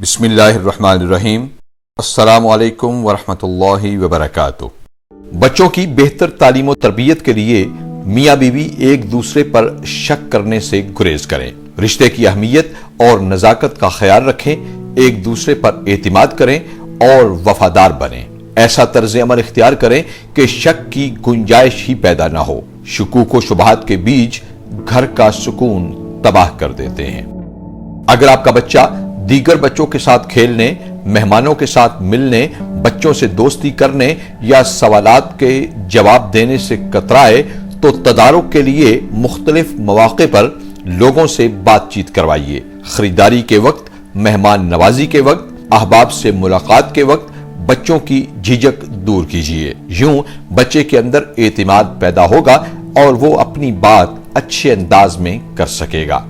بسم اللہ الرحمن الرحیم۔ السلام علیکم ورحمۃ اللہ وبرکاتہ۔ بچوں کی بہتر تعلیم و تربیت کے لیے میاں بیوی ایک دوسرے پر شک کرنے سے گریز کریں، رشتے کی اہمیت اور نزاکت کا خیال رکھیں، ایک دوسرے پر اعتماد کریں اور وفادار بنیں۔ ایسا طرز عمل اختیار کریں کہ شک کی گنجائش ہی پیدا نہ ہو۔ شکوک و شبہات کے بیج گھر کا سکون تباہ کر دیتے ہیں۔ اگر آپ کا بچہ دیگر بچوں کے ساتھ کھیلنے، مہمانوں کے ساتھ ملنے، بچوں سے دوستی کرنے یا سوالات کے جواب دینے سے کترائے تو تدارک کے لیے مختلف مواقع پر لوگوں سے بات چیت کروائیے۔ خریداری کے وقت، مہمان نوازی کے وقت، احباب سے ملاقات کے وقت بچوں کی جھجک دور کیجیے۔ یوں بچے کے اندر اعتماد پیدا ہوگا اور وہ اپنی بات اچھے انداز میں کر سکے گا۔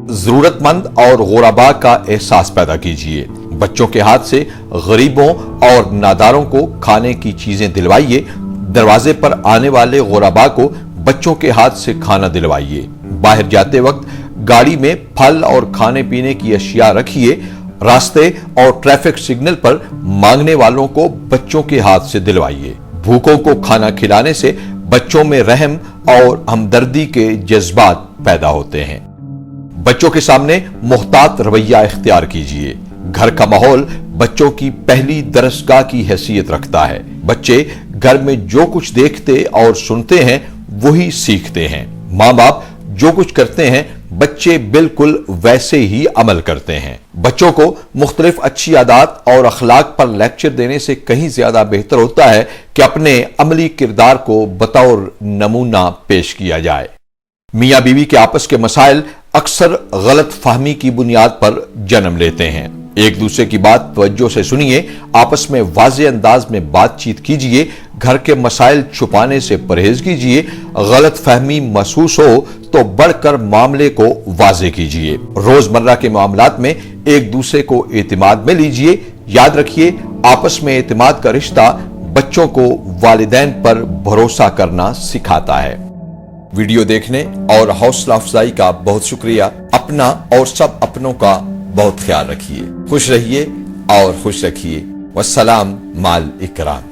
ضرورت مند اور غرباء کا احساس پیدا کیجیے۔ بچوں کے ہاتھ سے غریبوں اور ناداروں کو کھانے کی چیزیں دلوائیے۔ دروازے پر آنے والے غرباء کو بچوں کے ہاتھ سے کھانا دلوائیے۔ باہر جاتے وقت گاڑی میں پھل اور کھانے پینے کی اشیاء رکھیے۔ راستے اور ٹریفک سگنل پر مانگنے والوں کو بچوں کے ہاتھ سے دلوائیے۔ بھوکوں کو کھانا کھلانے سے بچوں میں رحم اور ہمدردی کے جذبات پیدا ہوتے ہیں۔ بچوں کے سامنے محتاط رویہ اختیار کیجیے۔ گھر کا ماحول بچوں کی پہلی درسگاہ کی حیثیت رکھتا ہے۔ بچے گھر میں جو کچھ دیکھتے اور سنتے ہیں وہی سیکھتے ہیں۔ ماں باپ جو کچھ کرتے ہیں بچے بالکل ویسے ہی عمل کرتے ہیں۔ بچوں کو مختلف اچھی عادات اور اخلاق پر لیکچر دینے سے کہیں زیادہ بہتر ہوتا ہے کہ اپنے عملی کردار کو بطور نمونہ پیش کیا جائے۔ میاں بیوی کے آپس کے مسائل اکثر غلط فہمی کی بنیاد پر جنم لیتے ہیں۔ ایک دوسرے کی بات توجہ سے سنیے، آپس میں واضح انداز میں بات چیت کیجیے، گھر کے مسائل چھپانے سے پرہیز کیجیے۔ غلط فہمی محسوس ہو تو بڑھ کر معاملے کو واضح کیجیے۔ روزمرہ کے معاملات میں ایک دوسرے کو اعتماد میں لیجیے۔ یاد رکھیے، آپس میں اعتماد کا رشتہ بچوں کو والدین پر بھروسہ کرنا سکھاتا ہے۔ ویڈیو دیکھنے اور حوصلہ افزائی کا بہت شکریہ۔ اپنا اور سب اپنوں کا بہت خیال رکھیے۔ خوش رہیے اور خوش رکھیے۔ والسلام مع الاکرام۔